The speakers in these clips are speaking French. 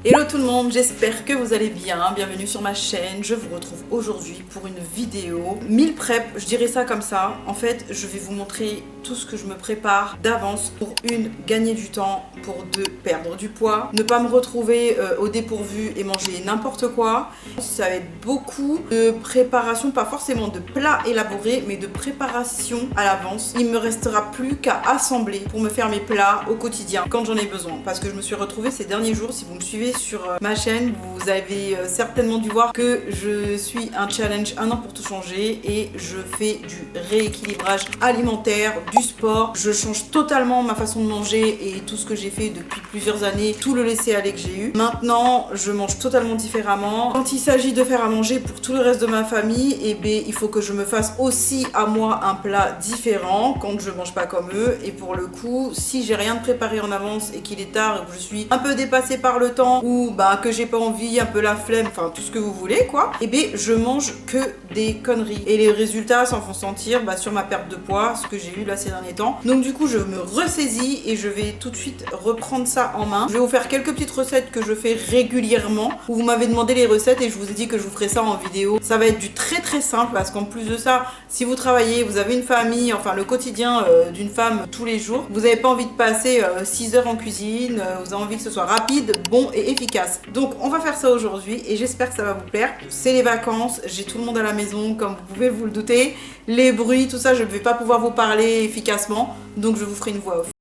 Hello tout le monde, j'espère que vous allez bien, bienvenue sur ma chaîne, je vous retrouve aujourd'hui pour une vidéo meal prep, je dirais ça comme ça. En fait, je vais vous montrer tout ce que je me prépare d'avance pour une, gagner du temps, pour deux, perdre du poids, ne pas me retrouver au dépourvu et manger n'importe quoi. Ça va être beaucoup de préparation, pas forcément de plats élaborés, mais de préparation à l'avance. Il me restera plus qu'à assembler pour me faire mes plats au quotidien quand j'en ai besoin. Parce que je me suis retrouvée ces derniers jours, si vous me suivez sur ma chaîne, vous avez certainement dû voir que je suis un challenge 1 an pour tout changer et je fais du rééquilibrage alimentaire, du sport. Je change totalement ma façon de manger et tout ce que j'ai fait depuis plusieurs années, tout le laisser-aller que j'ai eu. Maintenant, je mange totalement différemment. Quand il s'agit de faire à manger pour tout le reste de ma famille, eh bien, il faut que je me fasse aussi à moi un plat différent quand je mange pas comme eux. Et pour le coup, si j'ai rien de préparé en avance et qu'il est tard et que je suis un peu dépassée par le temps ou que j'ai pas envie, un peu la flemme, enfin tout ce que vous voulez quoi, et bien je mange que des conneries. Et les résultats s'en font sentir sur ma perte de poids, ce que j'ai eu là ces derniers temps. Donc du coup je me ressaisis et je vais tout de suite reprendre ça en main. Je vais vous faire quelques petites recettes que je fais régulièrement, où vous m'avez demandé les recettes et je vous ai dit que je vous ferai ça en vidéo. Ça va être du très très simple parce qu'en plus de ça, si vous travaillez, vous avez une famille, enfin le quotidien d'une femme tous les jours, vous n'avez pas envie de passer 6 heures en cuisine, vous avez envie que ce soit rapide, bon et efficace. Donc on va faire ça aujourd'hui et j'espère que ça va vous plaire. C'est les vacances, j'ai tout le monde à la maison comme vous pouvez vous le douter. Les bruits, tout ça, je ne vais pas pouvoir vous parler efficacement, donc je vous ferai une voix off.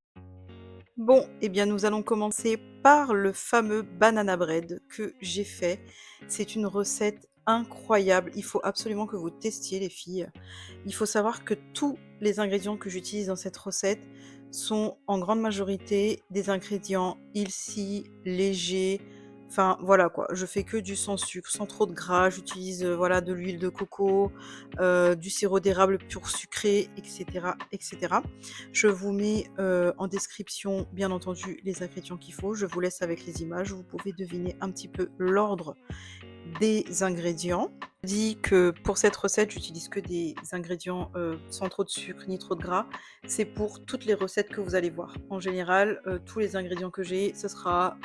Bon, eh bien nous allons commencer par le fameux banana bread que j'ai fait. C'est une recette incroyable, il faut absolument que vous testiez les filles. Il faut savoir que tous les ingrédients que j'utilise dans cette recette sont en grande majorité des ingrédients healthy, légers. Enfin voilà quoi, je fais que du sans sucre, sans trop de gras, j'utilise voilà de l'huile de coco, du sirop d'érable pur sucré, etc., etc. Je vous mets en description, bien entendu, les ingrédients qu'il faut. Je vous laisse avec les images. Vous pouvez deviner un petit peu l'ordre des ingrédients. Je dis que pour cette recette, j'utilise que des ingrédients sans trop de sucre ni trop de gras. C'est pour toutes les recettes que vous allez voir. En général, tous les ingrédients que j'ai, ce sera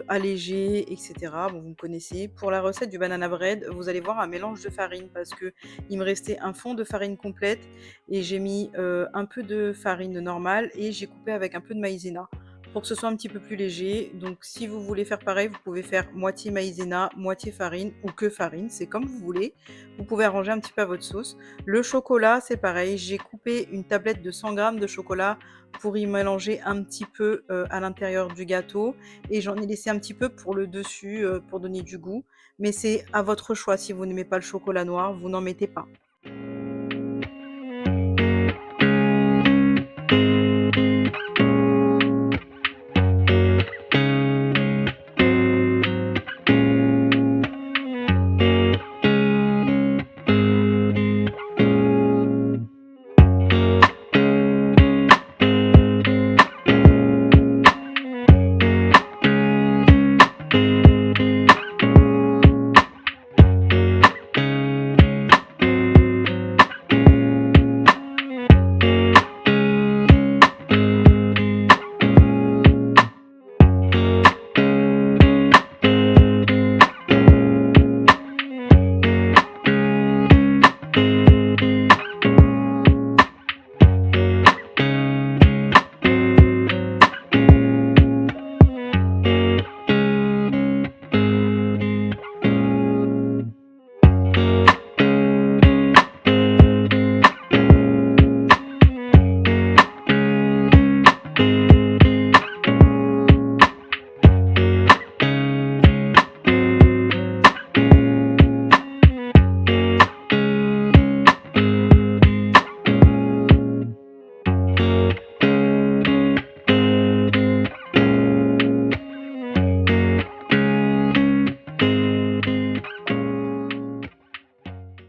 allégé, etc. Bon, vous me connaissez. Pour la recette du banana bread, vous allez voir un mélange de farine parce que il me restait un fond de farine complète et j'ai mis un peu de farine normale et j'ai coupé avec un peu de maïzena pour que ce soit un petit peu plus léger. Donc si vous voulez faire pareil, vous pouvez faire moitié maïzena, moitié farine ou que farine, c'est comme vous voulez. Vous pouvez arranger un petit peu à votre sauce. Le chocolat, c'est pareil, j'ai coupé une tablette de 100 g de chocolat pour y mélanger un petit peu à l'intérieur du gâteau et j'en ai laissé un petit peu pour le dessus pour donner du goût. Mais c'est à votre choix, si vous n'aimez pas le chocolat noir, vous n'en mettez pas.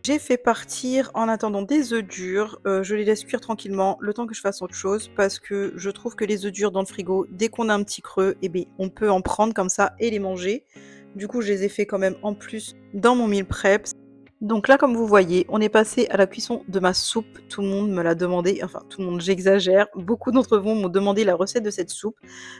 J'ai fait partir en attendant des œufs durs, je les laisse cuire tranquillement le temps que je fasse autre chose parce que je trouve que les œufs durs dans le frigo, dès qu'on a un petit creux, eh beh, on peut en prendre comme ça et les manger. Du coup, je les ai fait quand même en plus dans mon meal prep. Donc là, comme vous voyez, on est passé à la cuisson de ma soupe. Tout le monde me l'a demandé, enfin tout le monde, j'exagère. Beaucoup d'entre vous m'ont demandé la recette de cette soupe.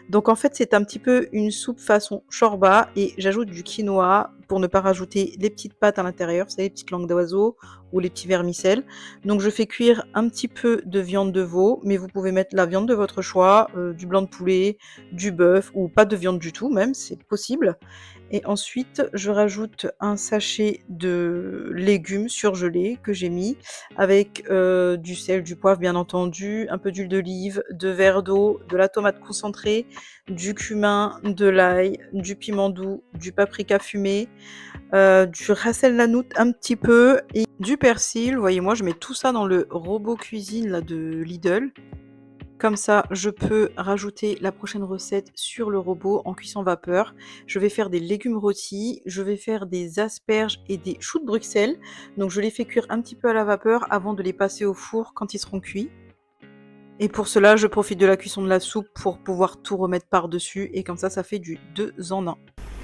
Donc en fait, c'est un petit peu une soupe façon shorba et j'ajoute du quinoa pour ne pas rajouter les petites pâtes à l'intérieur, vous savez, les petites langues d'oiseau ou les petits vermicelles. Donc je fais cuire un petit peu de viande de veau, mais vous pouvez mettre la viande de votre choix, du blanc de poulet, du bœuf ou pas de viande du tout même, c'est possible. Et ensuite, je rajoute un sachet de légumes surgelés que j'ai mis avec, du sel, du poivre bien entendu, un peu d'huile d'olive, 2 verres d'eau, de la tomate concentrée, du cumin, de l'ail, du piment doux, du paprika fumé, du ras el hanout un petit peu et du persil. Vous voyez, moi je mets tout ça dans le robot cuisine là de Lidl. Comme ça, je peux rajouter la prochaine recette sur le robot en cuisson vapeur. Je vais faire des légumes rôtis, je vais faire des asperges et des choux de Bruxelles. Donc je les fais cuire un petit peu à la vapeur avant de les passer au four quand ils seront cuits. Et pour cela, je profite de la cuisson de la soupe pour pouvoir tout remettre par-dessus et comme ça fait du 2 en 1.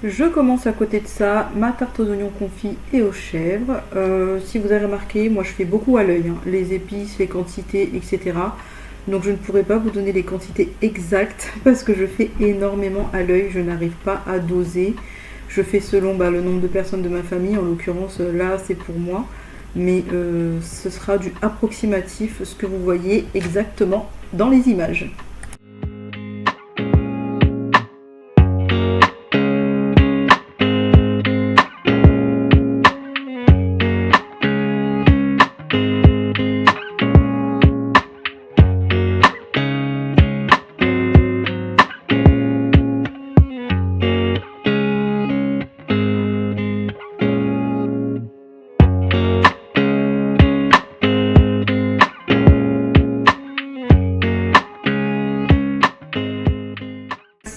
Je commence à côté de ça ma tarte aux oignons confits et aux chèvres. Si vous avez remarqué, moi je fais beaucoup à l'œil, hein, les épices, les quantités, etc. Donc je ne pourrais pas vous donner les quantités exactes parce que je fais énormément à l'œil, je n'arrive pas à doser. Je fais selon le nombre de personnes de ma famille, en l'occurrence là c'est pour moi. Mais ce sera du approximatif, ce que vous voyez exactement dans les images.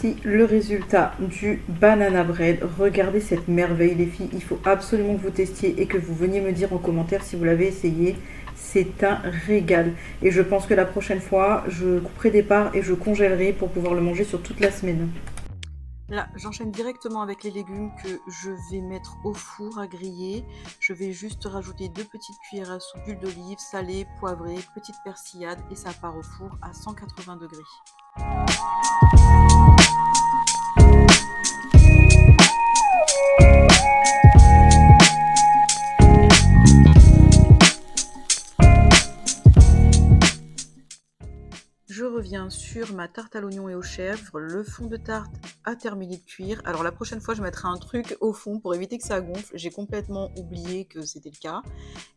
Voici le résultat du banana bread. Regardez cette merveille les filles, il faut absolument que vous testiez et que vous veniez me dire en commentaire si vous l'avez essayé. C'est un régal et je pense que la prochaine fois je couperai des parts et je congèlerai pour pouvoir le manger sur toute la semaine. Là, j'enchaîne directement avec les légumes que je vais mettre au four à griller. Je vais juste rajouter 2 petites cuillères à soupe d'huile d'olive, salée, poivrée, petite persillade et ça part au four à 180 degrés. Je reviens sur ma tarte à l'oignon et aux chèvres. Le fond de tarte a terminé de cuire. Alors la prochaine fois, je mettrai un truc au fond pour éviter que ça gonfle. J'ai complètement oublié que c'était le cas.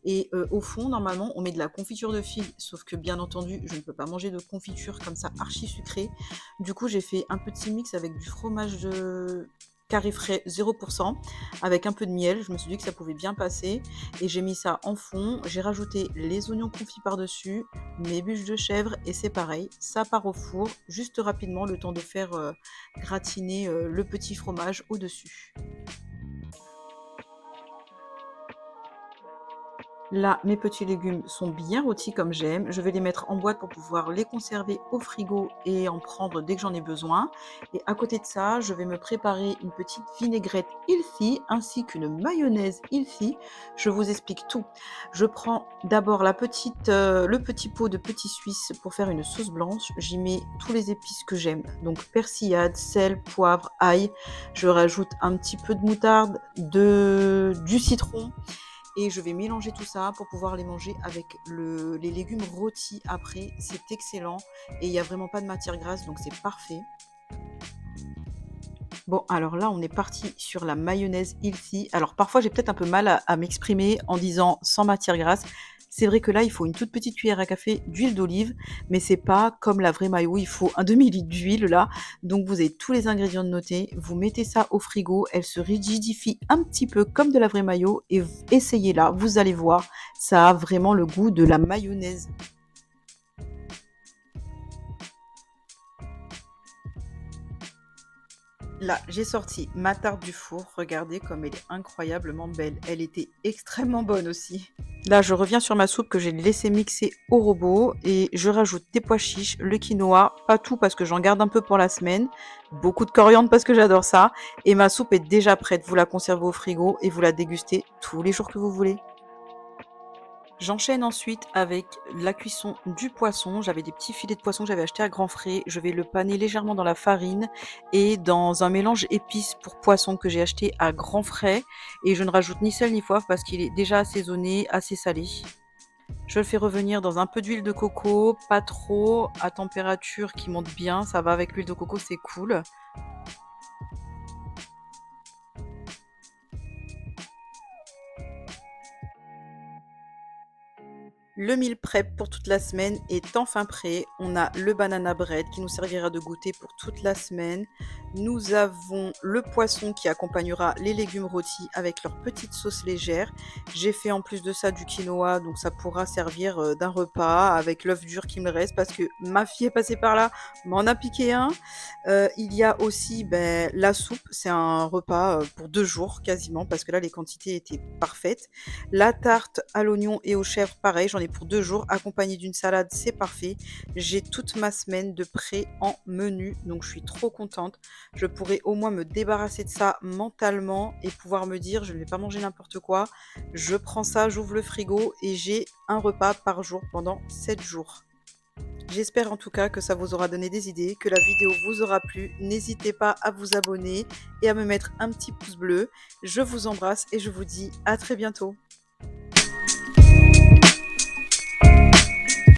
Et au fond, normalement, on met de la confiture de figue. Sauf que bien entendu, je ne peux pas manger de confiture comme ça archi sucrée. Du coup, j'ai fait un petit mix avec du fromage de carré frais 0% avec un peu de miel. Je me suis dit que ça pouvait bien passer et j'ai mis ça en fond. J'ai rajouté les oignons confits par-dessus, mes bûches de chèvre et c'est pareil, ça part au four juste rapidement le temps de faire gratiner le petit fromage au-dessus. Là, mes petits légumes sont bien rôtis comme j'aime. Je vais les mettre en boîte pour pouvoir les conserver au frigo et en prendre dès que j'en ai besoin. Et à côté de ça, je vais me préparer une petite vinaigrette Healthy ainsi qu'une mayonnaise Healthy. Je vous explique tout. Je prends d'abord le petit pot de petit suisse pour faire une sauce blanche. J'y mets tous les épices que j'aime. Donc persillade, sel, poivre, ail. Je rajoute un petit peu de moutarde, du citron. Et je vais mélanger tout ça pour pouvoir les manger avec les légumes rôtis après. C'est excellent et il n'y a vraiment pas de matière grasse, donc c'est parfait. Bon, alors là, on est parti sur la mayonnaise Healthy. Alors parfois, j'ai peut-être un peu mal à m'exprimer en disant sans matière grasse. C'est vrai que là, il faut une toute petite cuillère à café d'huile d'olive, mais c'est pas comme la vraie mayo, il faut un demi-litre d'huile là. Donc vous avez tous les ingrédients notés, vous mettez ça au frigo, elle se rigidifie un petit peu comme de la vraie mayo et essayez-la, vous allez voir, ça a vraiment le goût de la mayonnaise. Là, j'ai sorti ma tarte du four. Regardez comme elle est incroyablement belle. Elle était extrêmement bonne aussi. Là, je reviens sur ma soupe que j'ai laissé mixer au robot et je rajoute des pois chiches, le quinoa, pas tout parce que j'en garde un peu pour la semaine, beaucoup de coriandre parce que j'adore ça et ma soupe est déjà prête. Vous la conservez au frigo et vous la dégustez tous les jours que vous voulez. J'enchaîne ensuite avec la cuisson du poisson. J'avais des petits filets de poisson que j'avais achetés à grands frais. Je vais le paner légèrement dans la farine et dans un mélange épices pour poisson que j'ai acheté à grands frais. Et je ne rajoute ni sel ni poivre parce qu'il est déjà assaisonné, assez salé. Je le fais revenir dans un peu d'huile de coco, pas trop, à température qui monte bien. Ça va avec l'huile de coco, c'est cool. Le meal prep pour toute la semaine est enfin prêt. On a le banana bread qui nous servira de goûter pour toute la semaine. Nous avons le poisson qui accompagnera les légumes rôtis avec leur petite sauce légère. J'ai fait en plus de ça du quinoa, donc ça pourra servir d'un repas avec l'œuf dur qui me reste parce que ma fille est passée par là, m'en a piqué un. Il y a aussi la soupe, c'est un repas pour 2 jours quasiment parce que là les quantités étaient parfaites. La tarte à l'oignon et aux chèvres, pareil, j'en ai pour 2 jours, accompagnée d'une salade, c'est parfait. J'ai toute ma semaine de prêt en menu, donc je suis trop contente. Je pourrais au moins me débarrasser de ça mentalement et pouvoir me dire: «Je ne vais pas manger n'importe quoi, je prends ça, j'ouvre le frigo et j'ai un repas par jour pendant 7 jours». J'espère en tout cas que ça vous aura donné des idées, que la vidéo vous aura plu. N'hésitez pas à vous abonner et à me mettre un petit pouce bleu. Je vous embrasse et je vous dis à très bientôt.